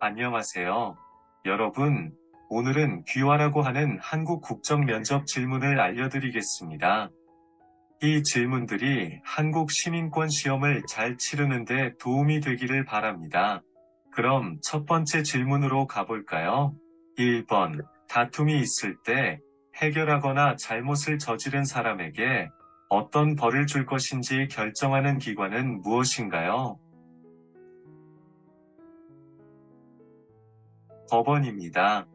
안녕하세요. 여러분, 오늘은 귀화라고 하는 한국 국적 면접 질문을 알려드리겠습니다. 이 질문들이 한국 시민권 시험을 잘 치르는데 도움이 되기를 바랍니다. 그럼 첫 번째 질문으로 가볼까요? 1번, 다툼이 있을 때 해결하거나 잘못을 저지른 사람에게 어떤 벌을 줄 것인지 결정하는 기관은 무엇인가요? 법원입니다.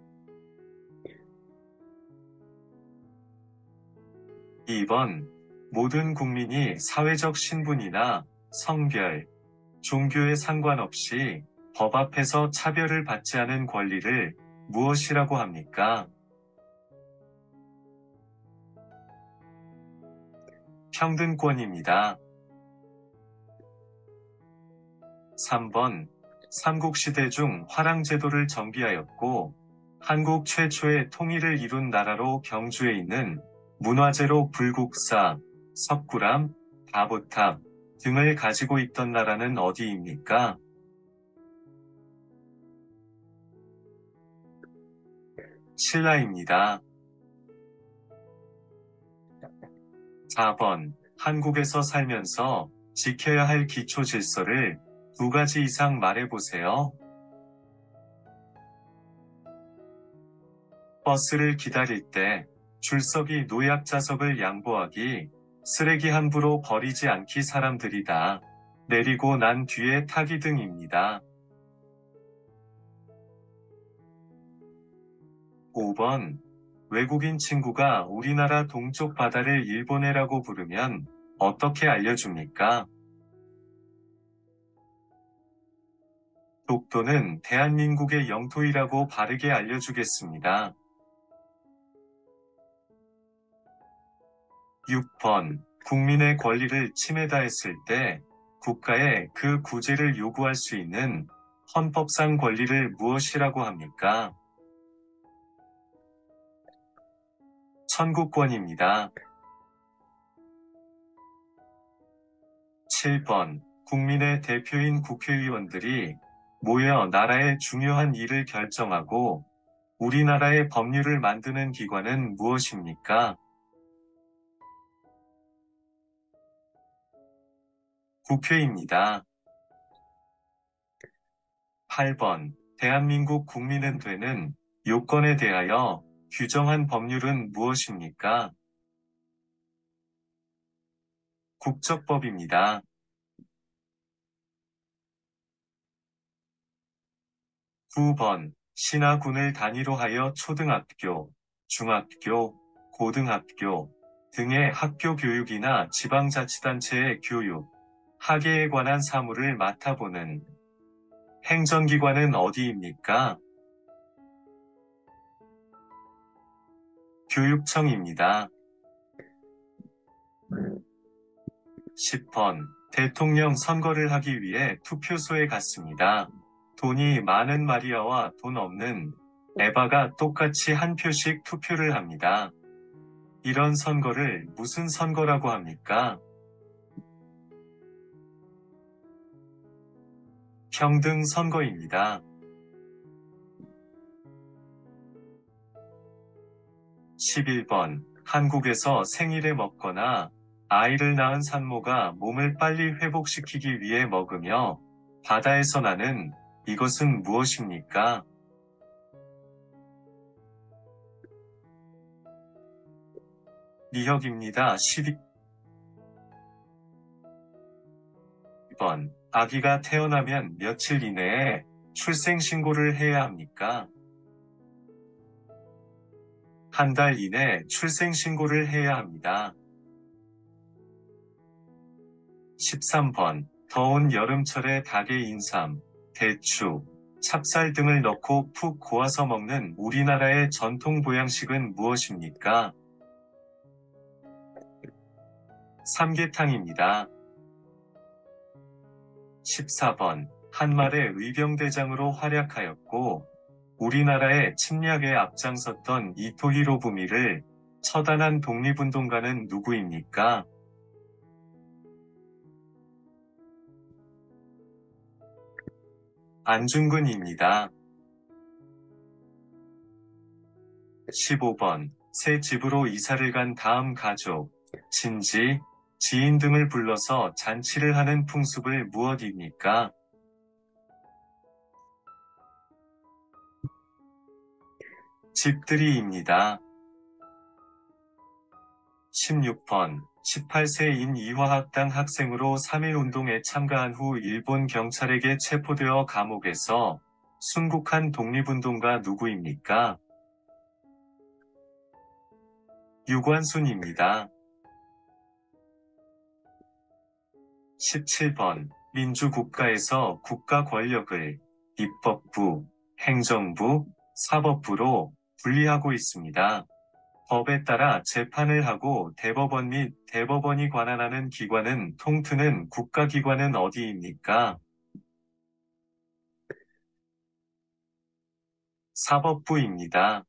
2번, 모든 국민이 사회적 신분이나 성별, 종교에 상관없이 법 앞에서 차별을 받지 않은 권리를 무엇이라고 합니까? 평등권입니다. 3번, 삼국시대 중 화랑제도를 정비하였고 한국 최초의 통일을 이룬 나라로 경주에 있는 문화재로 불국사, 석굴암, 다보탑 등을 가지고 있던 나라는 어디입니까? 신라입니다. 4번, 한국에서 살면서 지켜야 할 기초 질서를 두 가지 이상 말해보세요. 버스를 기다릴 때 줄서기 노약 자석을 양보하기, 쓰레기 함부로 버리지 않기 사람들이다. 내리고 난 뒤에 타기 등입니다. 5번, 외국인 친구가 우리나라 동쪽 바다를 일본해라고 부르면 어떻게 알려줍니까? 독도는 대한민국의 영토이라고 바르게 알려주겠습니다. 6번, 국민의 권리를 침해다했을 때 국가에 그 구제를 요구할 수 있는 헌법상 권리를 무엇이라고 합니까? 청구권입니다. 7번, 국민의 대표인 국회의원들이 모여 나라의 중요한 일을 결정하고 우리나라의 법률을 만드는 기관은 무엇입니까? 국회입니다. 8번, 대한민국 국민은 되는 요건에 대하여 규정한 법률은 무엇입니까? 국적법입니다. 9번, 시나 군을 단위로 하여 초등학교, 중학교, 고등학교 등의 학교 교육이나 지방자치단체의 교육, 학예에 관한 사무를 맡아보는 행정기관은 어디입니까? 교육청입니다. 10번, 대통령 선거를 하기 위해 투표소에 갔습니다. 돈이 많은 마리아와 돈 없는 에바가 똑같이 한 표씩 투표를 합니다. 이런 선거를 무슨 선거라고 합니까? 평등 선거입니다. 11번, 한국에서 생일에 먹거나 아이를 낳은 산모가 몸을 빨리 회복시키기 위해 먹으며 바다에서 나는 이것은 무엇입니까? 미역입니다. 12번, 아기가 태어나면 며칠 이내에 출생신고를 해야 합니까? 한 달 이내 출생신고를 해야 합니다. 13번, 더운 여름철에 닭의 인삼, 대추, 찹쌀 등을 넣고 푹 고아서 먹는 우리나라의 전통 보양식은 무엇입니까? 삼계탕입니다. 14번, 한말의 의병대장으로 활약하였고 우리나라의 침략에 앞장섰던 이토 히로부미를 처단한 독립운동가는 누구입니까? 안중근입니다. 15번. 새 집으로 이사를 간 다음 가족, 친지, 지인 등을 불러서 잔치를 하는 풍습을 무엇입니까? 집들이입니다. 16번. 18세인 이화학당 학생으로 3.1운동에 참가한 후 일본 경찰에게 체포되어 감옥에서 순국한 독립운동가 누구입니까? 유관순입니다. 17번. 민주국가에서 국가 권력을 입법부, 행정부, 사법부로 분리하고 있습니다. 법에 따라 재판을 하고 대법원 및 대법원이 관할하는 기관은 통트는 국가기관은 어디입니까? 사법부입니다.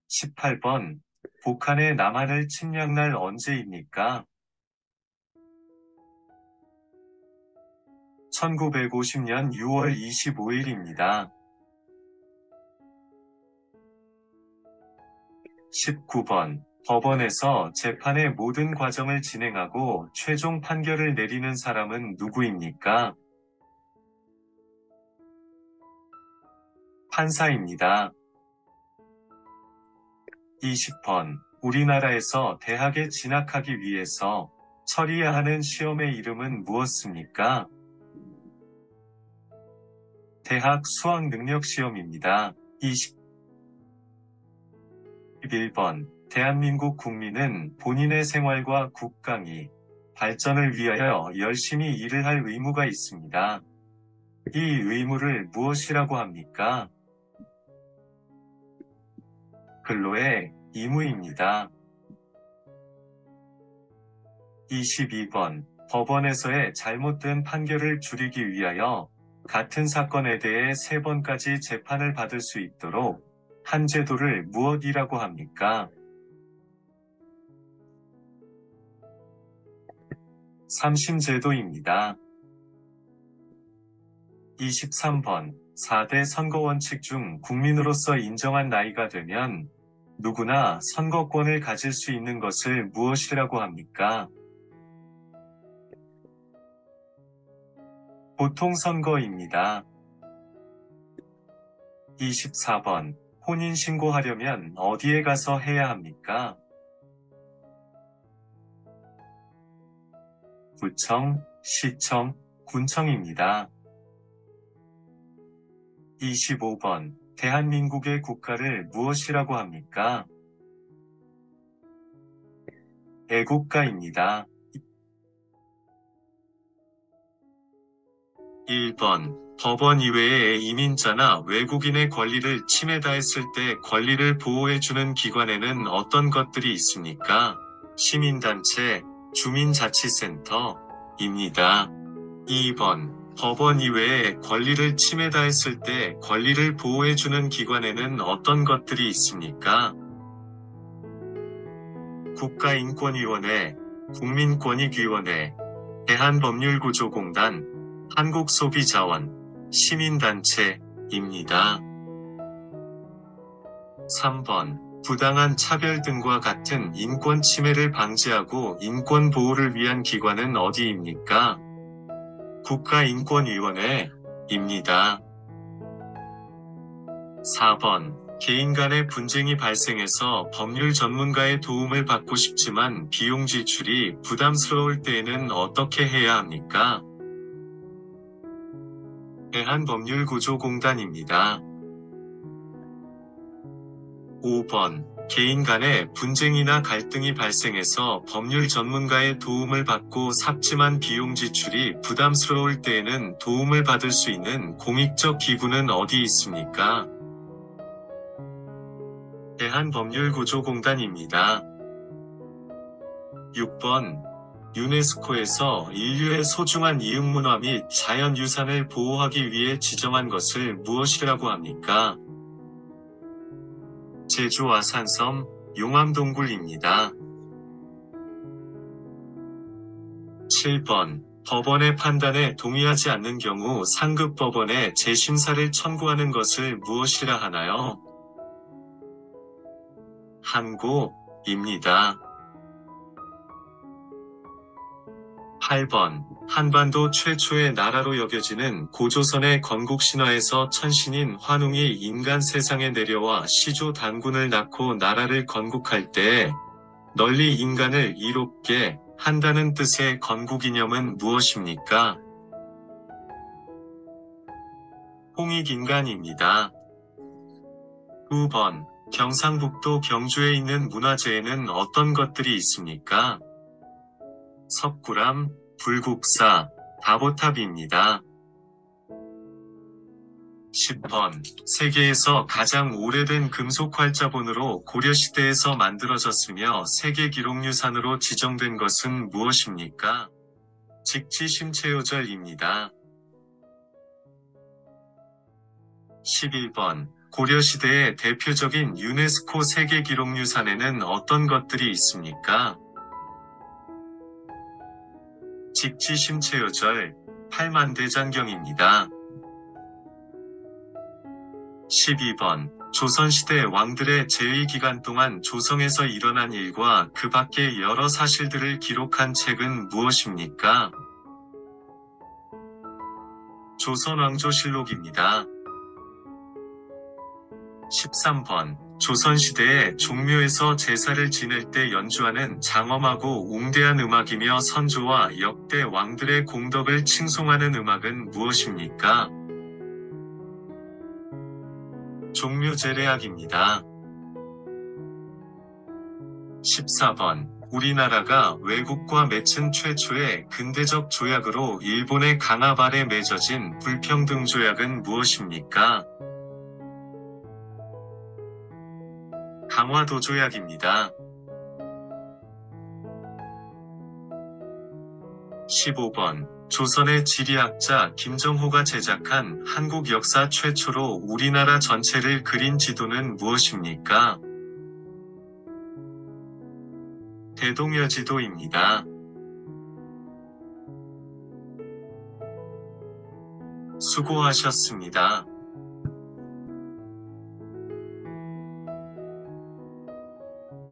18번. 북한의 남한을 침략날 언제입니까? 1950년 6월 25일입니다. 19번. 법원에서 재판의 모든 과정을 진행하고 최종 판결을 내리는 사람은 누구입니까? 판사입니다. 20번. 우리나라에서 대학에 진학하기 위해서 처리해야 하는 시험의 이름은 무엇입니까? 대학 수학능력시험입니다. 21번. 대한민국 국민은 본인의 생활과 국강이 발전을 위하여 열심히 일을 할 의무가 있습니다. 이 의무를 무엇이라고 합니까? 근로의 의무입니다. 22번. 법원에서의 잘못된 판결을 줄이기 위하여 같은 사건에 대해 3번까지 재판을 받을 수 있도록 한 제도를 무엇이라고 합니까? 삼심제도입니다. 23번. 4대 선거원칙 중 국민으로서 인정한 나이가 되면 누구나 선거권을 가질 수 있는 것을 무엇이라고 합니까? 보통선거입니다. 24번. 혼인신고하려면 어디에 가서 해야 합니까? 구청, 시청, 군청입니다. 25번. 대한민국의 국가를 무엇이라고 합니까? 애국가입니다. 1번. 법원 이외의 이민자나 외국인의 권리를 침해다했을 때 권리를 보호해주는 기관에는 어떤 것들이 있습니까? 시민단체, 주민자치센터입니다. 2번. 법원 이외에 권리를 침해다했을 때 권리를 보호해주는 기관에는 어떤 것들이 있습니까? 국가인권위원회, 국민권익위원회, 대한법률구조공단, 한국소비자원, 시민단체입니다. 3번. 부당한 차별 등과 같은 인권 침해를 방지하고 인권 보호를 위한 기관은 어디입니까? 국가인권위원회입니다. 4번. 개인 간의 분쟁이 발생해서 법률 전문가의 도움을 받고 싶지만 비용 지출이 부담스러울 때에는 어떻게 해야 합니까? 대한법률구조공단입니다. 5번. 개인 간의 분쟁이나 갈등이 발생해서 법률 전문가의 도움을 받고 삽지만 비용 지출이 부담스러울 때에는 도움을 받을 수 있는 공익적 기구는 어디 있습니까? 대한법률구조공단입니다. 6번. 유네스코에서 인류의 소중한 이음문화 및 자연유산을 보호하기 위해 지정한 것을 무엇이라고 합니까? 제주 아산섬, 용암동굴입니다. 7번. 법원의 판단에 동의하지 않는 경우 상급법원에 재심사를 청구하는 것을 무엇이라 하나요? 항고입니다. 8번. 한반도 최초의 나라로 여겨지는 고조선의 건국신화에서 천신인 환웅이 인간 세상에 내려와 시조 단군을 낳고 나라를 건국할 때에 널리 인간을 이롭게 한다는 뜻의 건국이념은 무엇입니까? 홍익인간입니다. 9번. 경상북도 경주에 있는 문화재에는 어떤 것들이 있습니까? 석굴암, 불국사, 다보탑입니다. 10번. 세계에서 가장 오래된 금속 활자본으로 고려시대에서 만들어졌으며 세계기록유산으로 지정된 것은 무엇입니까? 직지심체요절입니다. 11번. 고려시대의 대표적인 유네스코 세계기록유산에는 어떤 것들이 있습니까? 직지심체요절, 팔만대장경입니다. 12번. 조선시대 왕들의 재위 기간 동안 조성에서 일어난 일과 그 밖의 여러 사실들을 기록한 책은 무엇입니까? 조선왕조실록입니다. 13번. 조선시대에 종묘에서 제사를 지낼 때 연주하는 장엄하고 웅대한 음악이며 선조와 역대 왕들의 공덕을 칭송하는 음악은 무엇입니까? 종묘제례악입니다. 14번. 우리나라가 외국과 맺은 최초의 근대적 조약으로 일본의 강압 아래 맺어진 불평등 조약은 무엇입니까? 강화도 조약입니다. 15번. 조선의 지리학자 김정호가 제작한 한국 역사 최초로 우리나라 전체를 그린 지도는 무엇입니까? 대동여지도입니다. 수고하셨습니다.